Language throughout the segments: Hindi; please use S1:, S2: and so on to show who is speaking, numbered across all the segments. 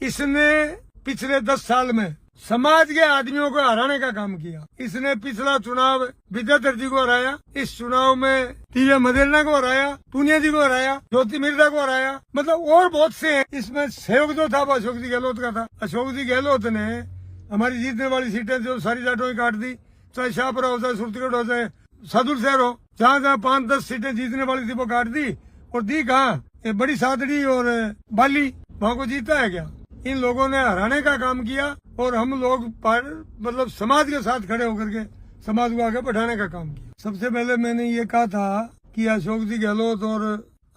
S1: इसने पिछले 10 साल में समाज के आदमियों को हराने का काम किया। इसने पिछला चुनाव विद्याधर जी को हराया, इस चुनाव में दिव्या मदेरना को हराया, पूनिया जी को हराया, ज्योति मिर्जा को हराया, मतलब और बहुत से हैं। इसमें सहयोग जो था वो अशोक जी गहलोत का था। अशोक जी गहलोत ने हमारी जीतने वाली सीटें जो सारी जाटों की काट दी, चाहे शाहपुरा हो, चाहे सुरतीगढ़ हो, चाहे सादुल शहर हो, जहाँ जहाँ 5-10 सीटें जीतने वाली थी वो काट दी। और दी कहाँ, ये बड़ी सादड़ी और बाली, वहाँ को जीता है क्या? इन लोगों ने हराने का काम किया और हम लोग मतलब समाज के साथ खड़े होकर के समाज को आगे बढ़ाने का काम किया। सबसे पहले मैंने ये कहा था कि अशोक जी गहलोत और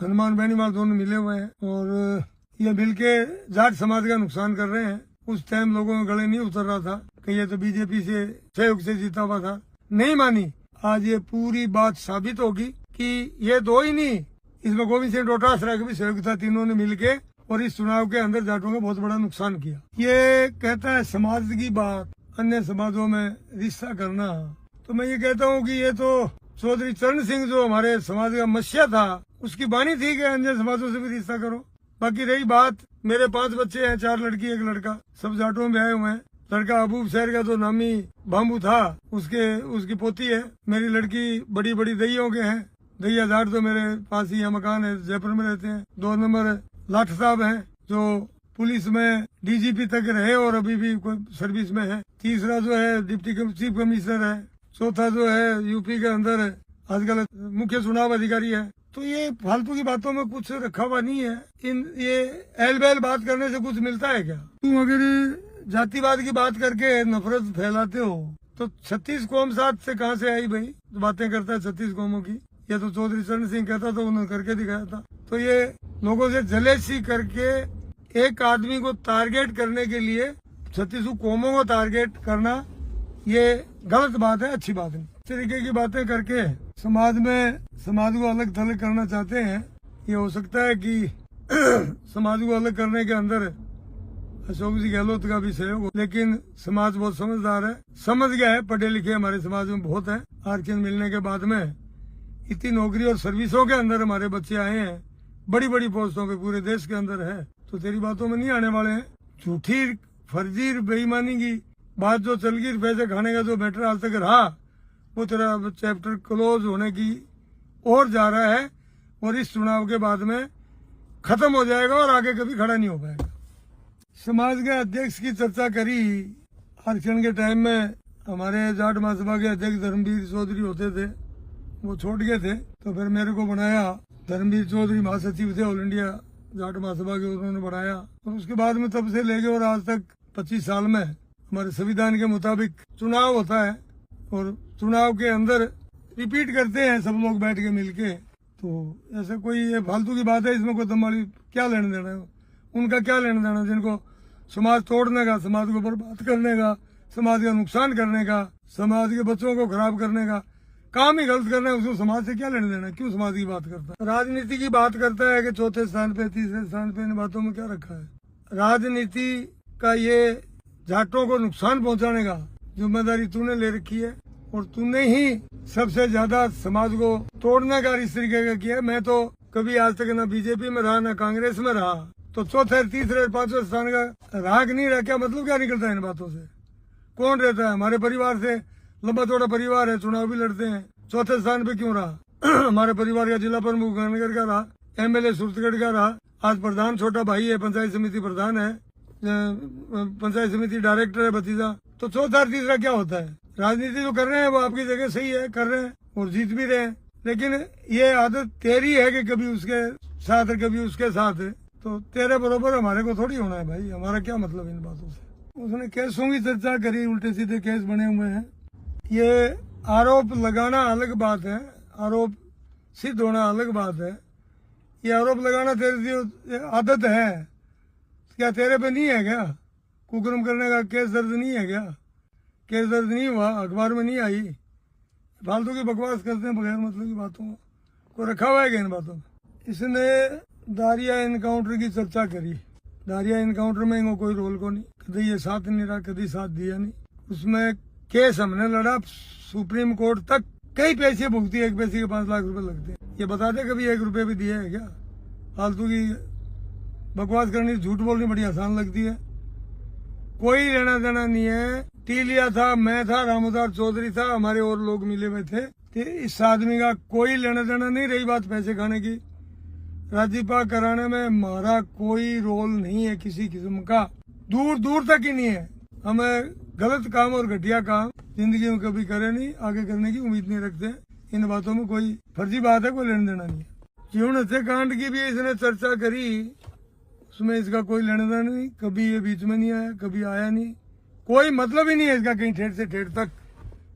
S1: हनुमान बेनीवाल दोनों मिले हुए हैं और ये मिलके जाट समाज का नुकसान कर रहे हैं। उस टाइम लोगों के गले नहीं उतर रहा था कि ये तो बीजेपी से सहयोग से जीता हुआ था, नहीं मानी। आज ये पूरी बात साबित होगी कि ये दो ही नहीं, इसमें गोविंद सिंह डोटासरा का भी सहयोग था। तीनों ने मिलके और इस चुनाव के अंदर जाटों का बहुत बड़ा नुकसान किया। ये कहता है समाज की बात अन्य समाजों में रिश्ता करना, तो मैं ये कहता हूँ कि ये तो चौधरी चरण सिंह जो हमारे समाज का मसीहा था, उसकी वाणी थी कि अन्य समाजों से भी रिश्ता करो। बाकी रही बात, मेरे 5 बच्चे हैं, 4 लड़की 1 लड़का, सब जाटों में आए हुए हैं। लड़का अबूब शहर का जो नामी बाम्बू था उसकी पोती है। मेरी लड़की बड़ी बड़ी दहियों के हैं, दहिया जाट तो मेरे पास ही मकान है, जयपुर में रहते हैं। 2 नंबर लाठ साहब हैं जो पुलिस में डीजीपी तक रहे और अभी भी कोई सर्विस में है। तीसरा जो है डिप्टी चीफ कमिश्नर है। चौथा जो है यूपी के अंदर आजकल मुख्य चुनाव अधिकारी है। तो ये फालतू की बातों में कुछ रखा हुआ नहीं है। ये एल बैल बात करने से कुछ मिलता है क्या? तुम अगर जातिवाद की बात करके नफरत फैलाते हो तो 36 कौम साथ से कहाँ से आई भाई? बातें करता है 36 कौमों की। ये तो चौधरी चरण सिंह कहता था, उन्होंने करके दिखाया था। तो ये लोगों से जलेसी करके एक आदमी को टारगेट करने के लिए 36 कौमों को टारगेट करना ये गलत बात है, अच्छी बात नहीं। इस तरीके की बातें करके समाज को अलग थलग करना चाहते हैं। ये हो सकता है कि समाज को अलग करने के अंदर अशोक जी गहलोत का भी सहयोग हो, लेकिन समाज बहुत समझदार है, समझ गया है। पढ़े लिखे हमारे समाज में बहुत है। आरक्षण मिलने के बाद में इतनी नौकरी और सर्विसों के अंदर हमारे बच्चे आए हैं, बड़ी बड़ी पोस्टों पे पूरे देश के अंदर है। तो तेरी बातों में नहीं आने वाले हैं। झूठी फर्जी बेईमानी की बात जो चल गई, पैसे खाने का जो मैटर आज तक रहा, वो तेरा चैप्टर क्लोज होने की ओर जा रहा है और इस चुनाव के बाद में खत्म हो जाएगा और आगे कभी खड़ा नहीं हो पाएगा। समाज के अध्यक्ष की चर्चा करी। आरक्षण के टाइम में हमारे जाट महासभा के अध्यक्ष धर्मवीर चौधरी होते थे, वो छोड़ गए थे, तो फिर मेरे को बनाया। धर्मवीर चौधरी महासचिव थे ऑल इंडिया जाट महासभा के, उन्होंने बढ़ाया। और उसके बाद में तब से लेके और आज तक 25 साल में हमारे संविधान के मुताबिक चुनाव होता है और चुनाव के अंदर रिपीट करते हैं सब लोग बैठ के मिलके। तो ऐसा कोई ये फालतू की बात है, इसमें कोई तुम्हारी क्या लेने देना है? उनका क्या लेना देना? जिनको समाज तोड़ने का, समाज को बर्बाद करने का, समाज का नुकसान करने का, समाज के बच्चों को खराब करने का काम ही गलत करना है, उसको समाज से क्या लेने देना? क्यों समाज की बात करता है? राजनीति की बात करता है कि 4थे स्थान पे, 3रे स्थान पे, इन बातों में क्या रखा है? राजनीति का ये जाटों को नुकसान पहुंचाने का जिम्मेदारी तूने ले रखी है और तूने ही सबसे ज्यादा समाज को तोड़ने का इस तरीके का किया। मैं तो कभी आज तक ना बीजेपी में रहा ना कांग्रेस में रहा, तो 4थे, 3रे, 5वें स्थान का राग नहीं रहा। क्या मतलब क्या निकलता है इन बातों से? कौन रहता है? हमारे परिवार से लंबा चौड़ा परिवार है, चुनाव भी लड़ते हैं। 4थे स्थान पे क्यों रहा? हमारे परिवार का जिला प्रमुख गांधीनगर का रहा, एमएलए सुरतीगढ़ का रहा, आज प्रधान छोटा भाई है, पंचायत समिति प्रधान है, पंचायत समिति डायरेक्टर है भतीजा। तो 4था 3रा क्या होता है? राजनीति जो कर रहे हैं वो आपकी जगह सही है, कर रहे हैं और जीत भी रहे हैं, लेकिन ये आदत तेरी है कि कभी उसके साथ है कभी उसके साथ है। तो तेरे बरोबर हमारे को थोड़ी होना है भाई, हमारा क्या मतलब इन बातों से? उसने केसों की चर्चा करी, उल्टे सीधे केस बने हुए हैं। ये आरोप लगाना अलग बात है, आरोप सिद्ध होना अलग बात है। ये आरोप लगाना तेरी आदत है, क्या तेरे पे नहीं है क्या? कुकर्म करने का केस दर्ज नहीं है क्या? केस दर्ज नहीं हुआ, अखबार में नहीं आई। फालतू की बकवास करते हैं बगैर मतलब की बातों को रखा हुआ है क्या इन बातों में? इसने दारिया एनकाउंटर की चर्चा करी। दारिया एनकाउंटर में इनको कोई रोल को नहीं, कभी ये साथ नहीं रहा, कभी साथ दिया नहीं। उसमें केस हमने लड़ा सुप्रीम कोर्ट तक, कई पैसे भुगती है, 1 पैसे के 5 लाख रुपए लगते हैं। ये बता दे कभी 1 रुपए भी दिया है क्या? फालतू की बकवास करनी, झूठ बोलनी बड़ी आसान लगती है। कोई लेना देना नहीं है। टीलिया था, मैं था, रामोदार चौधरी था, हमारे और लोग मिले हुए थे। इस आदमी का कोई लेना देना नहीं। रही बात पैसे खाने की, राजीपा कराने में हमारा कोई रोल नहीं है किसी किस्म का, दूर दूर तक ही नहीं है। हमें गलत काम और घटिया काम जिंदगी में कभी करे नहीं, आगे करने की उम्मीद नहीं रखते। इन बातों में कोई फर्जी बात है, कोई लेना देना नहीं है। जीवन हत्याकांड की भी इसने चर्चा करी, उसमें इसका कोई लेना देना नहीं। कभी ये बीच में नहीं आया, कभी आया नहीं, कोई मतलब ही नहीं है इसका कहीं ठेठ से ठेठ तक।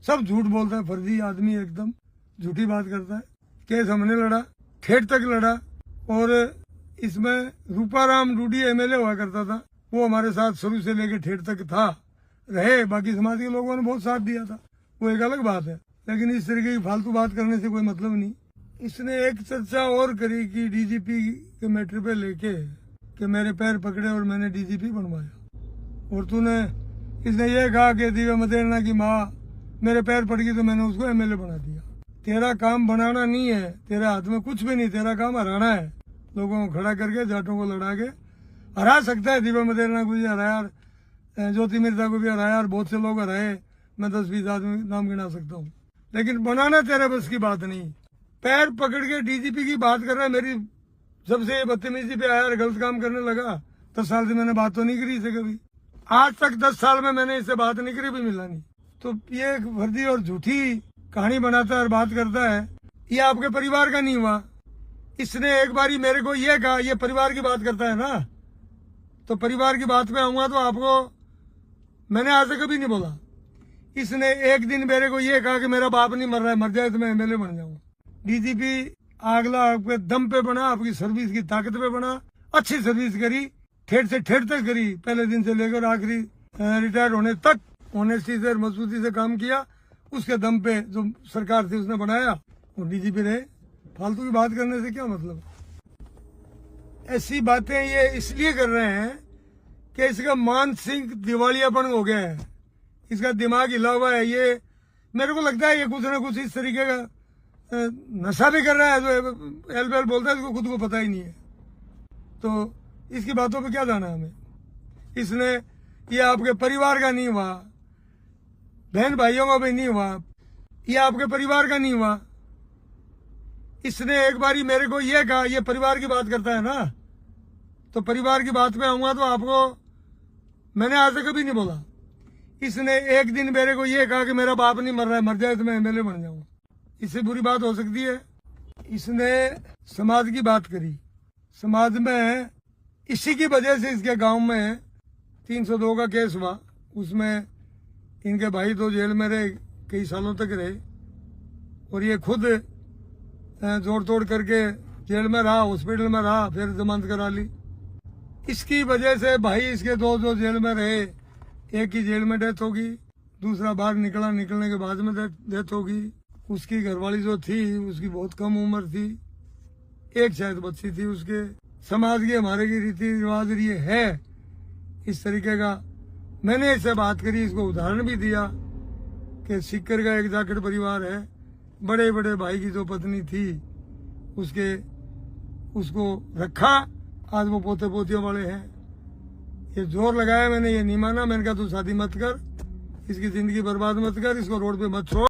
S1: सब झूठ बोलता है, फर्जी आदमी एकदम झूठी बात करता है। केस हमने लड़ा, ठेठ तक लड़ा, और इसमें रूपाराम डूडी एमएलए हुआ करता था, वो हमारे साथ शुरू से लेकर ठेठ तक था, रहे। बाकी समाज के लोगों ने बहुत साथ दिया था, वो एक अलग बात है। लेकिन इस तरीके की फालतू बात करने से कोई मतलब नहीं। इसने एक चर्चा और करी कि डीजीपी के मैटर पे लेके कि मेरे पैर पकड़े और मैंने डीजीपी बनवाया, और तूने इसने ये कहा कि दिव्या मदेरणा की माँ मेरे पैर पड़ गई तो मैंने उसको एमएलए बना दिया। तेरा काम बनाना नहीं है, तेरे हाथ में कुछ भी नहीं, तेरा काम हराना है। लोगों को खड़ा करके, जाटों को लड़ा के हरा सकता है। दिव्या मदेरणा को भी हराया, ज्योति मिर्जा को भी हराया, और बहुत से लोग हराए। मैं 10-20 आदमी नाम गिना सकता हूँ, लेकिन बनाना तेरे बस की बात नहीं। पैर पकड़ के डीजीपी की बात कर रहा है। मेरी जब से ये बदतमीजी पे आया और गलत काम करने लगा, 10 साल से मैंने बात तो नहीं करी इसे कभी। आज तक 10 साल में मैंने इससे बात नहीं करी, भी मिला नहीं। तो ये एक फर्जी और झूठी कहानी बनाता है और बात करता है। ये आपके परिवार का नहीं हुआ। इसने एक बारी मेरे को ये कहा, ये परिवार की बात करता है ना, तो परिवार की बात पे आऊंगा तो आपको मैंने आज से कभी नहीं बोला। इसने एक दिन मेरे को ये कहा कि मेरा बाप नहीं मर रहा है, मर जाए तो मैं एमएलए बन जाऊंगा। डीजीपी अगला आपके दम पे बना, आपकी सर्विस की ताकत पे बना, अच्छी सर्विस करी, ठेठ से ठेठ तक करी, पहले दिन से लेकर आखिरी रिटायर होने तक ऑनेस्टी से मजबूती से काम किया। उसके दम पे जो सरकार थी उसने बनाया, वो डीजीपी रहे। फालतू की बात करने से क्या मतलब? ऐसी बातें ये इसलिए कर रहे हैं कि इसका मानसिक दिवालियापन हो गया है, इसका दिमाग हिला हुआ है। ये मेरे को लगता है ये कुछ ना कुछ इस तरीके का नशा भी कर रहा है, जो एल बेल बोलता है, इसको खुद को पता ही नहीं है। तो इसकी बातों पे क्या जाना हमें। इसने ये आपके परिवार का नहीं हुआ, बहन भाइयों का भी नहीं हुआ, ये आपके परिवार का नहीं हुआ। इसने एक बारी मेरे को ये कहा, ये परिवार की बात करता है ना, तो परिवार की बात पे आऊंगा तो आपको मैंने आज तक कभी नहीं बोला। इसने एक दिन मेरे को ये कहा कि मेरा बाप नहीं मर रहा है, मर जाए तो मैं एमएलए बन जाऊंगा। इससे बुरी बात हो सकती है? इसने समाज की बात करी। समाज में इसी की वजह से इसके गांव में 302 का केस हुआ, उसमें इनके भाई तो जेल में रहे, कई सालों तक रहे, और ये खुद जोड़ तोड़ करके जेल में रहा, हॉस्पिटल में रहा, फिर जमानत करा ली। इसकी वजह से भाई इसके दो जो जेल में रहे, एक की जेल में डेथ होगी, दूसरा बाहर निकला, निकलने के बाद में डेथ होगी। उसकी घरवाली जो थी उसकी बहुत कम उम्र थी, एक शायद बच्ची थी उसके। समाज के हमारे की रीति रिवाज ये है इस तरीके का। मैंने इससे बात करी, इसको उदाहरण भी दिया कि सिक्कर का एक जाखड़ परिवार है, बड़े बड़े भाई की जो पत्नी थी उसको रखा, आज वो पोते पोतियों वाले हैं। ये जोर लगाया, मैंने ये नहीं माना। मैंने कहा तू शादी मत कर, इसकी जिंदगी बर्बाद मत कर, इसको रोड पे मत छोड़।